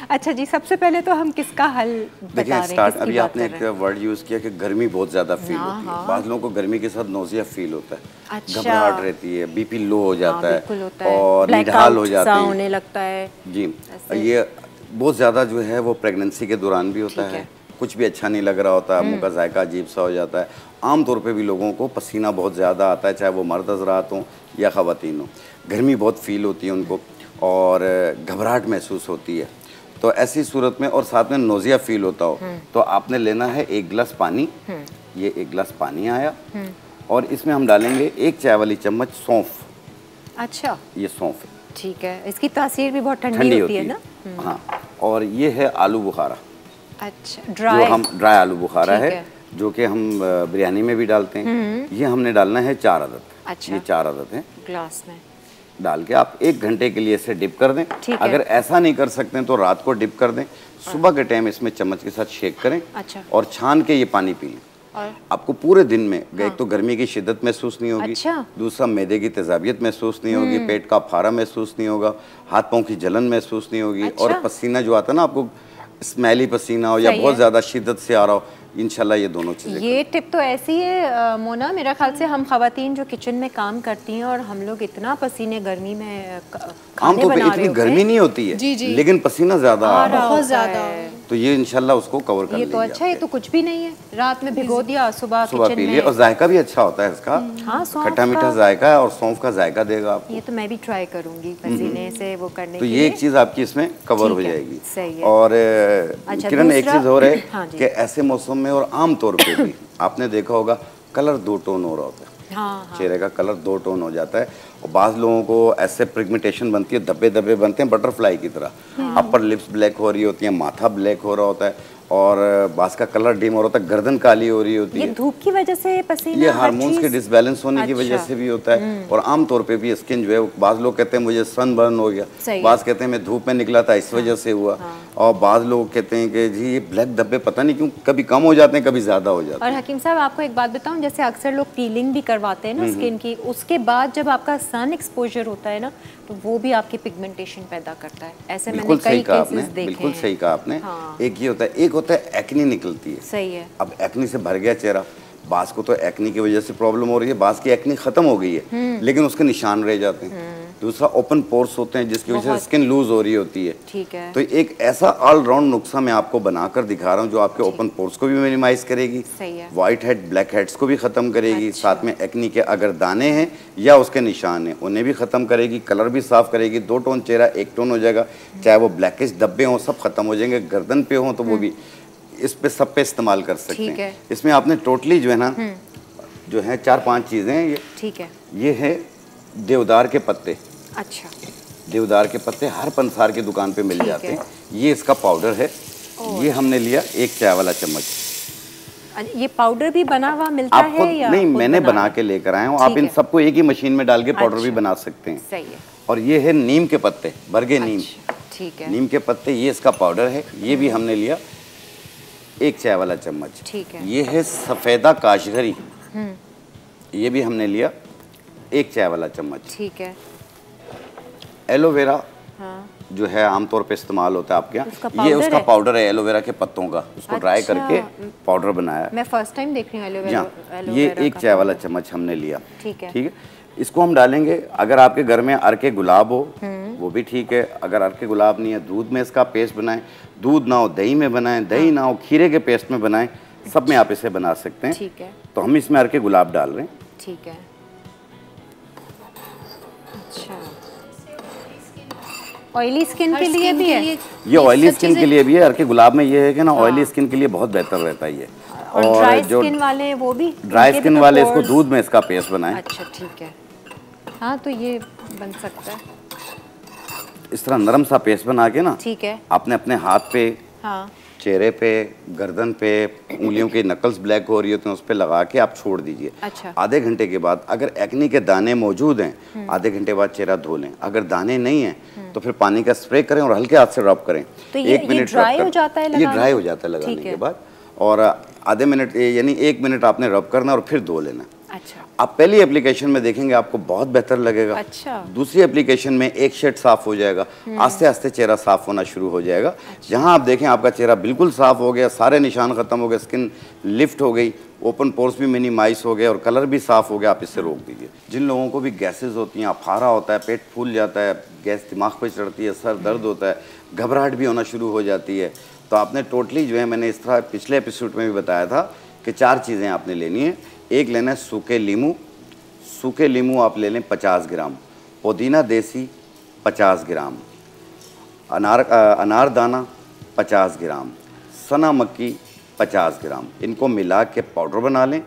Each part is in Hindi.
अच्छा जी, सबसे पहले तो हम किसका हल बता रहे हैं? अभी आपने एक वर्ड यूज किया कि गर्मी बहुत ज्यादा फील होती है। बाद लोगों को गर्मी के साथ नोजिया फील होता है, घबराहट रहती है, बीपी लो हो जाता है और निढाल हो जाते हैं, होने लगता है जी। ये बहुत ज्यादा जो है वो प्रेगनेंसी के दौरान भी होता है। कुछ भी अच्छा नहीं लग रहा होता, मुंह का जायका अजीब सा हो जाता है। आमतौर पे भी लोगों को पसीना बहुत ज़्यादा आता है, चाहे वो मर्द हज़रात हों या ख़वातीन हों। गर्मी बहुत फील होती है उनको और घबराहट महसूस होती है। तो ऐसी सूरत में और साथ में नोज़िया फील होता हो तो आपने लेना है 1 गिलास पानी। ये 1 गिलास पानी आया और इसमें हम डालेंगे 1 चाय वाली चम्मच सौंफ। अच्छा, ये सौंफ है, ठीक है। इसकी तासीर भी बहुत ठंडी होती है ना? हाँ। और ये है आलू बुखारा। अच्छा, ड्राई, जो हम ड्राई आलू बुखारा है जो कि हम बिरयानी में भी डालते हैं। ये हमने डालना है 4 अदद। अच्छा। ये 4 अदद हैं। ग्लास में डाल के आप 1 घंटे के लिए इसे डिप कर दें। अगर ऐसा नहीं कर सकते हैं तो रात को डिप कर दें, सुबह के टाइम इसमें चम्मच के साथ शेक करें। अच्छा। और छान के ये पानी पी लें। आपको पूरे दिन में एक तो गर्मी की शिद्दत महसूस नहीं होगी। अच्छा। दूसरा मैदे की तेजाबियत महसूस नहीं होगी, पेट का फारा महसूस नहीं होगा, हाथ पाँव की जलन महसूस नहीं होगी। अच्छा। और पसीना जो आता है ना, आपको स्मेली पसीना हो या बहुत ज़्यादा शिद्दत से आ रहा हो, इंशाल्लाह ये दोनों चीज़ें। ये टिप तो ऐसी है मोना, मेरा ख्याल से हम खवातीन जो किचन में काम करती हैं और हम लोग इतना पसीने गर्मी में खाने बना रहे होते हैं, गर्मी नहीं होती है जी, लेकिन पसीना ज़्यादा आ रहा बहुत ज़्यादा, तो ये इंशाल्लाह उसको कवर कर लेंगे। ये तो अच्छा है, तो कुछ भी नहीं है, रात में भिगो दिया, सुबह पी लिया। और जायका भी अच्छा होता है इसका, खट्टा मीठा जायका है और सौंफ का जायका देगा आपको। ये तो मैं भी ट्राई करूंगी पसीने से वो करने तो ये एक चीज़ आपकी इसमें कवर हो जाएगी। और किरण एक चीज़ हो रहा है कि ऐसे मौसम में और आम तौर पे भी आपने देखा होगा कलर 2 टोन हो रहा होता है। चेहरे का कलर 2 टोन हो जाता है और बाज़ लोगों को ऐसे पिगमेंटेशन बनती है, धब्बे धब्बे बनते हैं बटरफ्लाई की तरह। अपर लिप्स ब्लैक हो रही होती हैं, माथा ब्लैक हो रहा होता है और बास का कलर डिम हो रहा होता है, गर्दन काली हो रही होती है। ये धूप की वजह से पसीना, ये हार्मोन्स के डिसबैलेंस होने की वजह से भी होता है। और आम तौर पे भी स्किन जो है, बाज़ लोग कहते हैं मुझे सनबर्न हो गया, बाज़ कहते हैं मैं धूप में निकला था इस वजह से हुआ, और बाज़ लोग कहते हैं कि जी ये ब्लैक धब्बे पता नहीं क्यों कभी कम हो जाते हैं कभी ज़्यादा हो जाते हैं। और हकीम साहब आपको एक बात बताऊं, जैसे अक्सर लोग पीलिंग भी करवाते हैं ना स्किन की, उसके बाद जब आपका सन एक्सपोजर होता है ना तो वो भी आपकी पिगमेंटेशन पैदा करता है। ऐसे मैंने कई केसेस देखे हैं। बिल्कुल सही कहा आपने। एक ये होता है, एक होता है एक्नी निकलती है। सही है। अब एक्नी से भर गया चेहरा, बास को तो एक्नी की वजह से प्रॉब्लम हो रही है, बास की एक्नी खत्म हो गई है लेकिन उसके निशान रह जाते हैं। दूसरा ओपन पोर्स होते हैं जिसकी वजह से स्किन लूज हो रही होती है। ठीक है। तो एक ऐसा ऑलराउंड नुस्खा मैं आपको बनाकर दिखा रहा हूँ जो आपके ओपन पोर्स को भी मिनिमाइज करेगी, व्हाइट हेड ब्लैक हेड्स को भी खत्म करेगी, साथ में एक्नी के अगर दाने हैं या उसके निशान हैं उन्हें भी खत्म करेगी, कलर भी साफ करेगी। 2 टोन चेहरा 1 टोन हो जाएगा, चाहे वो ब्लैकिश धब्बे हों सब खत्म हो जाएंगे, गर्दन पे हों तो वो भी इस पे सब पे इस्तेमाल कर सकते हैं। इसमें आपने टोटली जो है ना जो है 4-5 चीज़ें हैं ये। ठीक है। ये है देवदार के पत्ते। अच्छा। देवदार के पत्ते हर पंसार की दुकान पे मिल जाते हैं। ये इसका पाउडर है, ये हमने लिया 1 चाय वाला चम्मच। ये पाउडर भी बना हुआ मिलता है या नहीं? मैंने बना के लेकर आया हूँ। आप इन सबको एक ही मशीन में डाल के पाउडर भी बना सकते हैं। सही है। और ये है नीम के पत्ते, बरगे नीम। ठीक है। नीम के पत्ते, ये इसका पाउडर है, ये भी हमने लिया 1 चाय वाला चम्मच। ठीक है। ये है सफ़ेदा काशगरी, ये भी हमने लिया 1 चाय वाला चम्मच। ठीक है। एलोवेरा जो है आमतौर पे इस्तेमाल होता है आपके यहाँ, ये उसका पाउडर है एलोवेरा के पत्तों का, उसको ड्राई करके पाउडर बनाया। मैं फर्स्ट टाइम देख रही हूँ एलोवेरा। ये 1 चाय वाला चम्मच हमने लिया। ठीक है। इसको हम डालेंगे, अगर आपके घर में अर्के गुलाब हो वो भी ठीक है, अगर अर्के गुलाब नहीं है दूध में इसका पेस्ट बनाएं, दूध ना हो दही में बनाएं, दही ना हो खीरे के पेस्ट में बनाएं, सब में आप इसे बना सकते हैं। ठीक है। तो हम इसमें अर्के गुलाब डाल रहे हैं। ठीक है। अच्छा, ऑयली स्किन के लिए भी है ये, ऑयली स्किन के लिए भी है। अर्के गुलाब में ये है कि ना ऑयली स्किन के लिए बहुत बेहतर रहता है ये। और ड्राई स्किन वाले वो भी, ड्राई स्किन वाले इसको दूध में इसका पेस्ट बनाएं। अच्छा ठीक है। हाँ तो ये बन सकता है इस तरह नरम सा पेस्ट बना के ना। ठीक है। आपने अपने हाथ पे, चेहरे पे, गर्दन पे, उंगलियों के नकल्स ब्लैक हो रही होती हैं उस पे लगा के आप छोड़ दीजिए। अच्छा। आधे घंटे के बाद अगर एक्नी के दाने मौजूद हैं आधे घंटे बाद चेहरा धो लें, अगर दाने नहीं हैं तो फिर पानी का स्प्रे करें और हल्के हाथ से रब करें। तो 1 मिनट ड्राई हो जाता है, ये ड्राई हो जाता है लगाने के बाद, और आधे मिनट यानी 1 मिनट आपने रब करना और फिर धो लेना। अच्छा। आप पहली एप्लीकेशन में देखेंगे आपको बहुत बेहतर लगेगा। अच्छा। दूसरी एप्लीकेशन में एक शेड साफ हो जाएगा, आस्ते आस्ते चेहरा साफ होना शुरू हो जाएगा। अच्छा। जहां आप देखें आपका चेहरा बिल्कुल साफ हो गया, सारे निशान खत्म हो गए, स्किन लिफ्ट हो गई, ओपन पोर्स भी मिनिमाइज हो गए और कलर भी साफ हो गया, आप इससे रोक दीजिए। जिन लोगों को भी गैसेज होती हैं, अफारा होता है, पेट फूल जाता है, गैस दिमाग पर चढ़ती है, सर दर्द होता है, घबराहट भी होना शुरू हो जाती है, तो आपने टोटली जो है, मैंने इस तरह पिछले एपिसोड में भी बताया था कि 4 चीज़ें आपने लेनी है। एक लेना है सूखे लीमू, सूखे लीमू आप ले लें 50 ग्राम, पुदीना देसी 50 ग्राम, अनारदाना 50 ग्राम, सना मक्की 50 ग्राम। इनको मिला के पाउडर बना लें।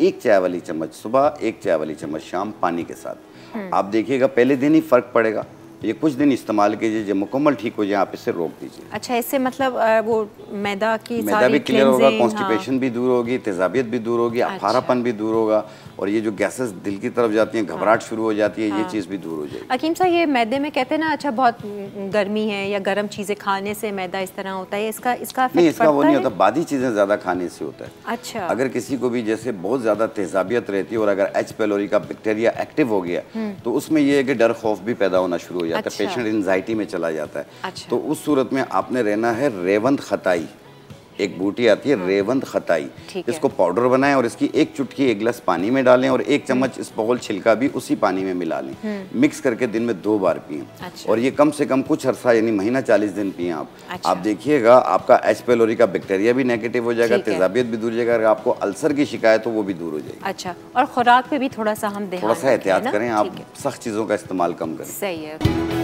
1 चाय वाली चम्मच सुबह, 1 चाय वाली चम्मच शाम पानी के साथ। आप देखिएगा पहले दिन ही फ़र्क पड़ेगा। ये कुछ दिन इस्तेमाल कीजिए, जब मुकम्मल ठीक हो जाए आप इसे रोक दीजिए। अच्छा, इससे मतलब वो मैदा भी क्लियर होगा, कॉन्स्टिपेशन भी दूर होगी, तेजाबियत भी दूर होगी, अफारापन भी दूर होगा, और ये जो गैसेस दिल की तरफ जाती हैं, घबराहट शुरू हो जाती है, ये चीज़ भी दूर हो जाएगी। हकीम साहब, ये मैदे में कहते हैं ना, अच्छा बहुत गर्मी है या गर्म चीज़ें खाने से मैदा इस तरह होता है, इसका नहीं, इसका वो नहीं होता, बादी चीज़ें ज़्यादा खाने से होता है। अच्छा। अगर किसी को भी जैसे बहुत ज़्यादा तेजाबियत रहती है और अगर एच पेलोरी का बैक्टीरिया एक्टिव हो गया तो उसमें ये है कि डर खौफ भी पैदा होना शुरू हो जाता है, पेशेंट एंजाइटी में चला जाता है। अच्छा। तो उस सूरत में आपने रहना है रेवंत खताई, एक बूटी आती है रेवंत खताई, इसको पाउडर बनाएं और इसकी 1 चुटकी 1 गिलास पानी में डालें और 1 चम्मच इसबगोल छिलका भी उसी पानी में मिला लें। मिक्स करके दिन में 2 बार पिएं। अच्छा। और ये कम से कम कुछ अरसा यानी महीना 40 दिन पिएं आप। अच्छा। आप देखिएगा आपका एच पेलोरी का बैक्टीरिया भी नेगेटिव हो जाएगा, तेजाबियत भी दूर हो जाएगा, अगर आपको अल्सर की शिकायत हो वो भी दूर हो जाएगी। अच्छा, और खुराक पे भी थोड़ा सा हम थोड़ा सा एहतियात करें, आप सख्त चीज़ों का इस्तेमाल कम करें। सही है।